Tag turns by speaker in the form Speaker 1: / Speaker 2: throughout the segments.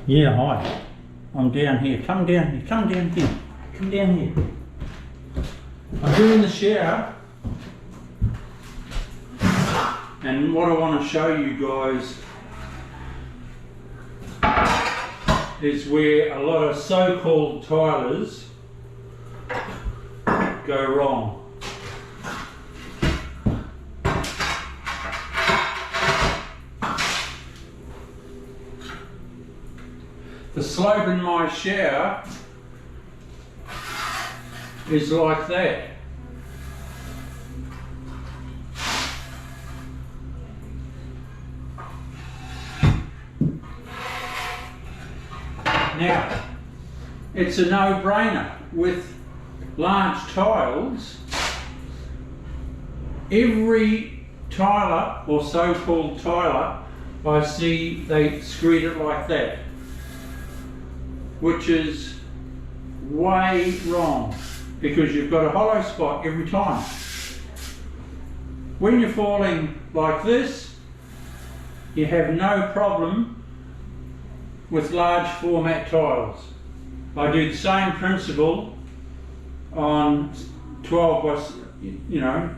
Speaker 1: Yeah, hi. I'm down here. Come down here. Come down here. Come down here. I'm doing the shower. And what I want to show you guys is where a lot of so-called tilers go wrong. The slope in my shower is like that. Now, it's a no-brainer. With large tiles, every tiler or so-called tiler I see, they screed it like that, which is way wrong because you've got a hollow spot every time. When you're falling like this, you have no problem with large format tiles. I do the same principle on 12 by,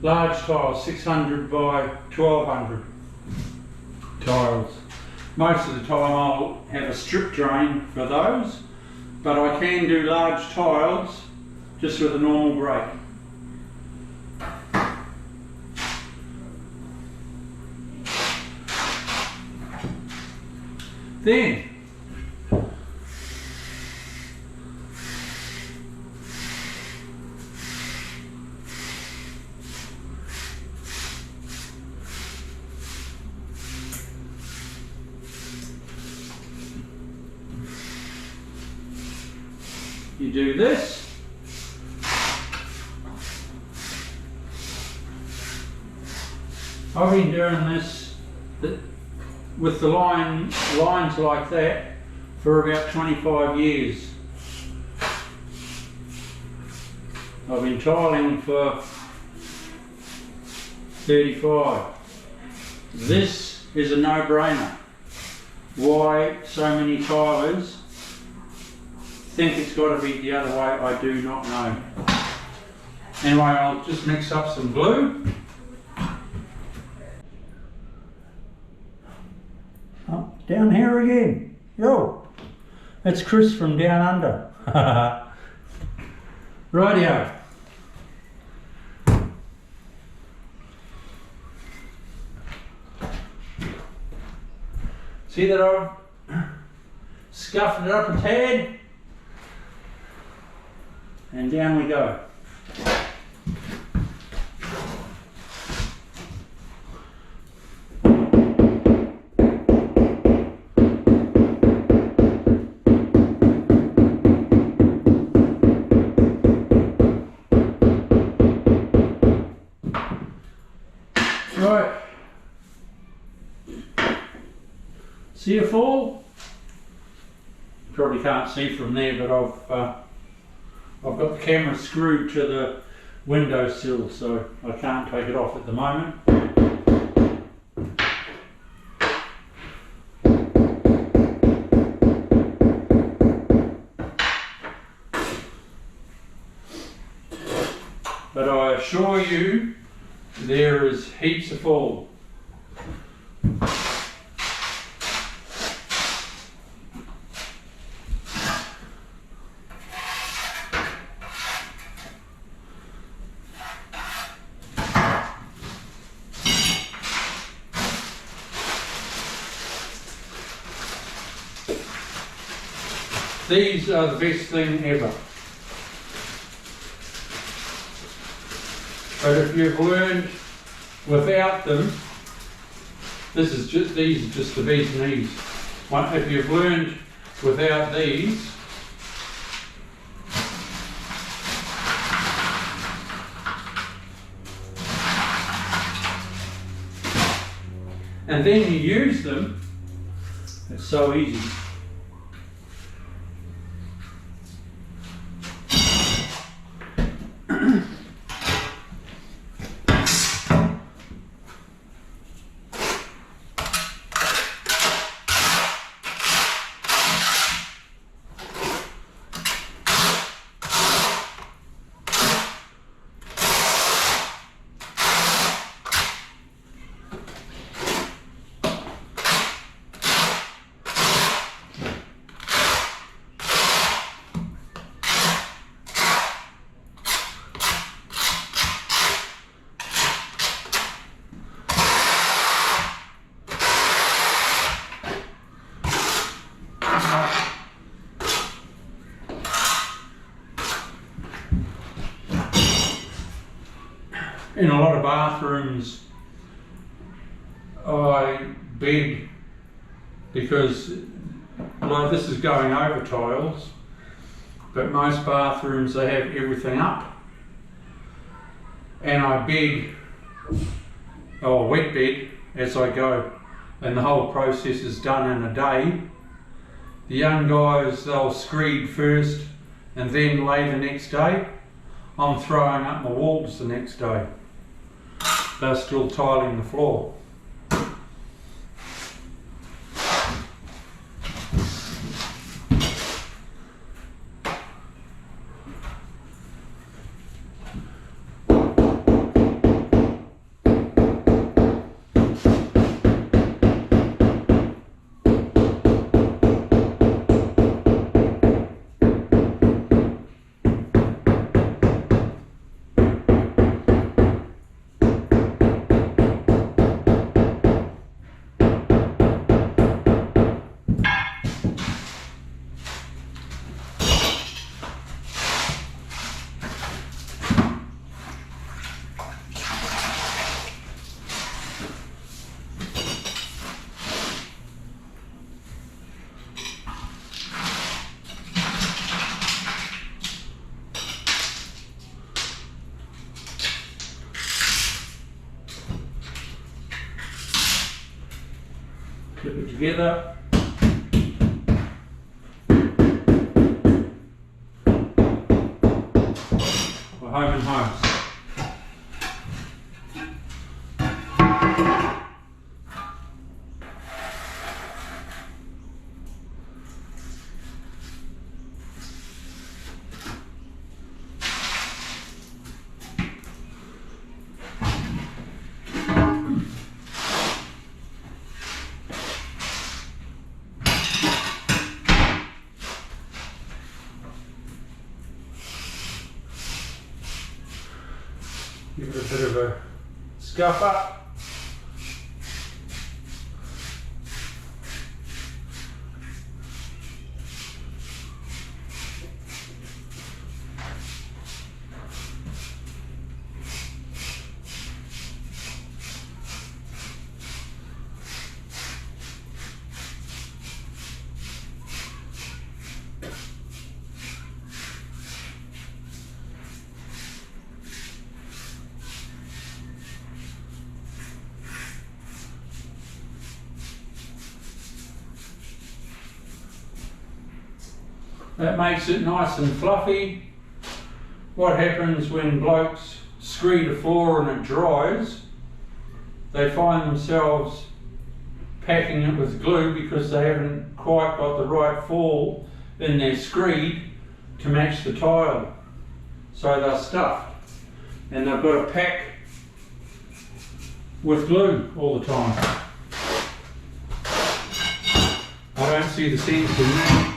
Speaker 1: large tiles, 600 by 1200 tiles. Most of the time I'll have a strip drain for those, but I can do large tiles just with a normal grate. Then you do this. I've been doing this with the lines like that for about 25 years. I've been tiling for 35. This is a no-brainer. Why so many tilers think it's got to be the other way, I do not know. Anyway, I'll just mix up some glue. Oh, down here again. Yo, that's Chris from down under. Rightio. See that I've scuffed it up a tad? And down we go. Right. See a fall? Probably can't see from there, but I've got the camera screwed to the windowsill, so I can't take it off at the moment. But I assure you, there is heaps of fall. These are the best thing ever. But if you've learned without them, these are just the bee's knees. If you've learned without these, and then you use them, it's so easy. in a lot of bathrooms I beg, because like this is going over tiles, but most bathrooms they have everything up, and I bed or wet bed as I go, and the whole process is done in a day. The young guys, they'll screed first and then lay the next day. I'm throwing up my walls the next day. They're still tiling the floor. Clip it together. We're home and homes. Give it a bit of a scuff up. That makes it nice and fluffy. What happens when blokes screed a floor and it dries, they find themselves packing it with glue because they haven't quite got the right fall in their screed to match the tile. So they're stuffed and they've got to pack with glue all the time. I don't see the sense in that.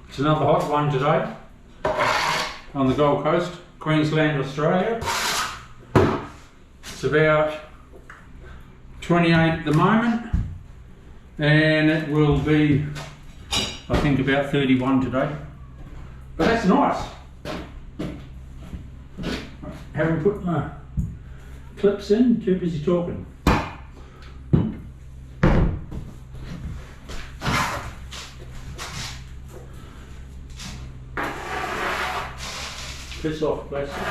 Speaker 1: It's another hot one today on the Gold Coast, Queensland, Australia. It's about 28 at the moment and it will be, I think, about 31 today. But that's nice. Haven't put my clips in, too busy talking. Piss off, plastic.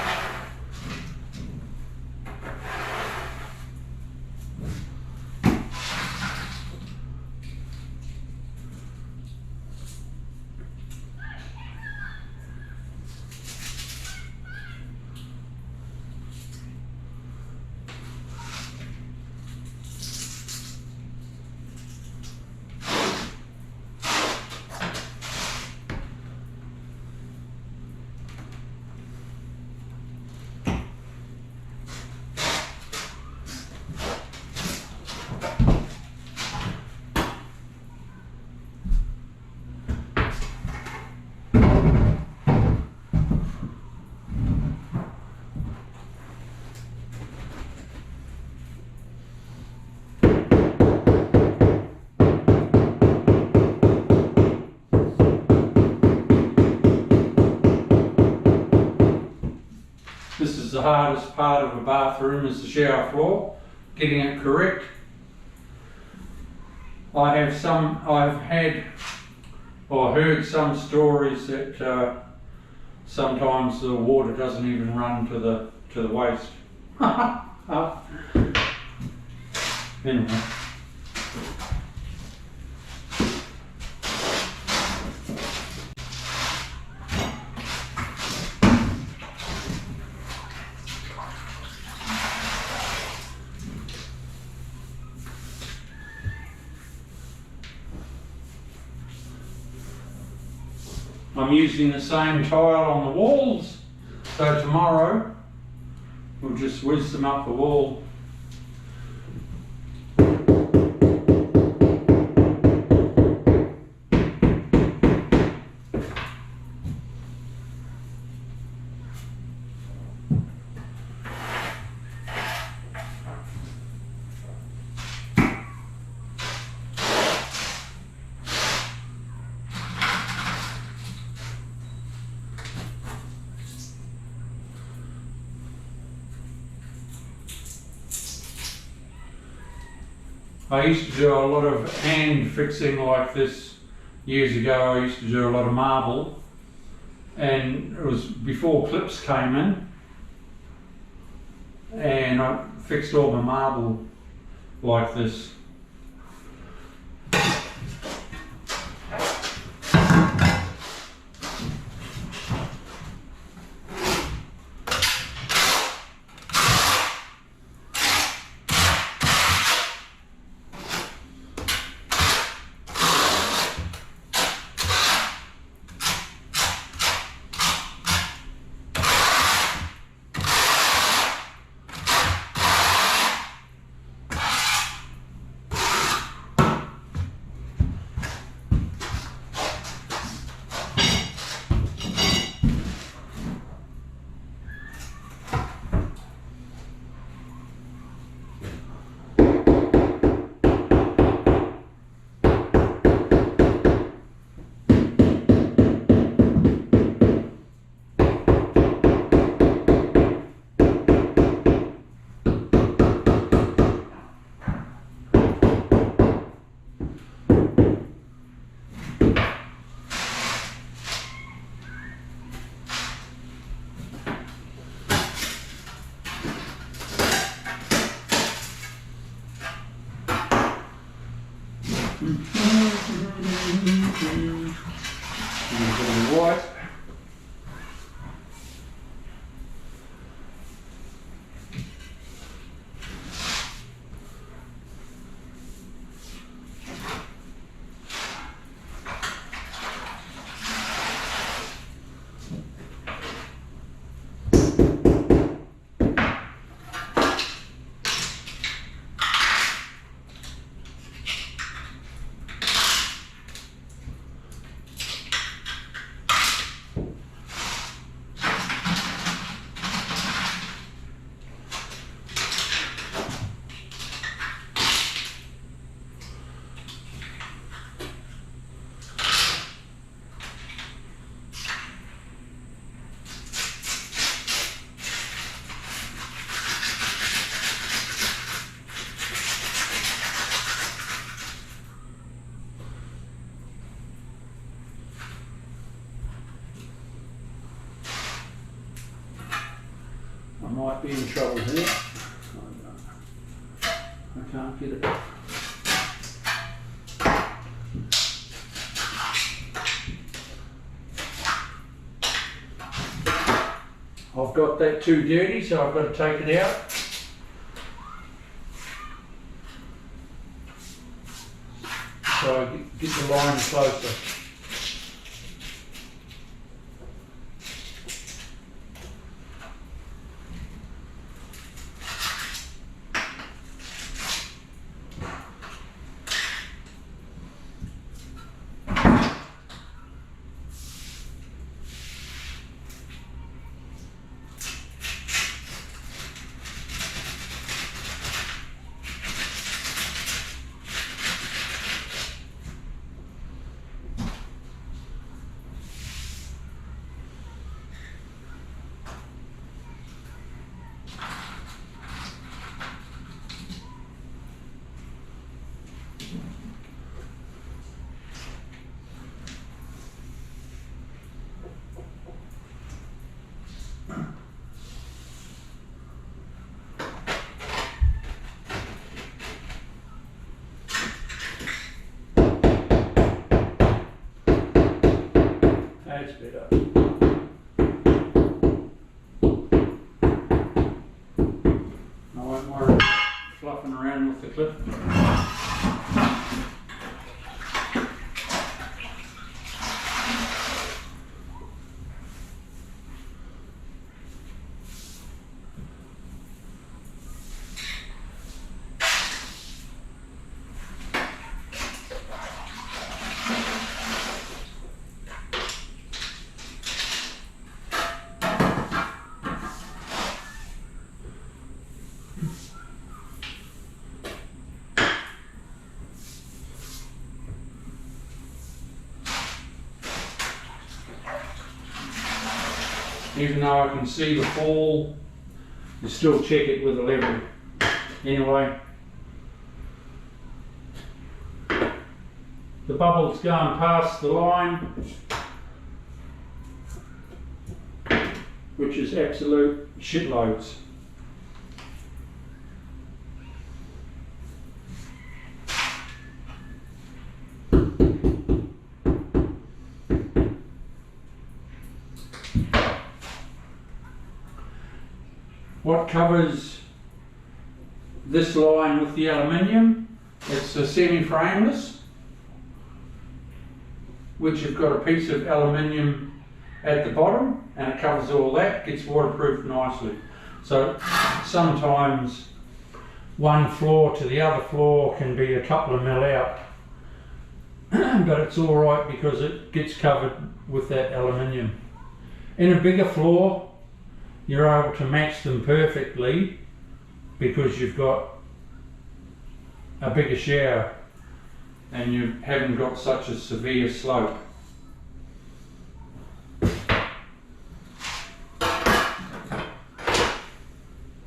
Speaker 1: the hardest part of a bathroom, is the shower floor, getting it correct. I've had or heard some stories that sometimes the water doesn't even run to the waste. Anyway. I'm using the same tile on the walls, so tomorrow we'll just whiz them up the wall. I used to do a lot of hand fixing like this years ago. I used to do a lot of marble, and it was before clips came in, and I fixed all my marble like this. White. I might be in trouble here. I can't get it. I've got that too dirty, so I've got to take it out. So I get the line closer. around with the clip. Even though I can see the fall, you still check it with a level. Anyway, the bubble's going past the line, which is absolute shitloads. What covers this line with the aluminium, it's a semi-frameless, which have got a piece of aluminium at the bottom, and it covers all that, gets waterproofed nicely. So sometimes one floor to the other floor can be a couple of mil out, but it's all right because it gets covered with that aluminium. In a bigger floor, you're able to match them perfectly because you've got a bigger shower and you haven't got such a severe slope.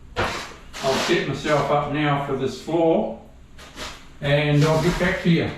Speaker 1: I'll set myself up now for this floor and I'll get back to you.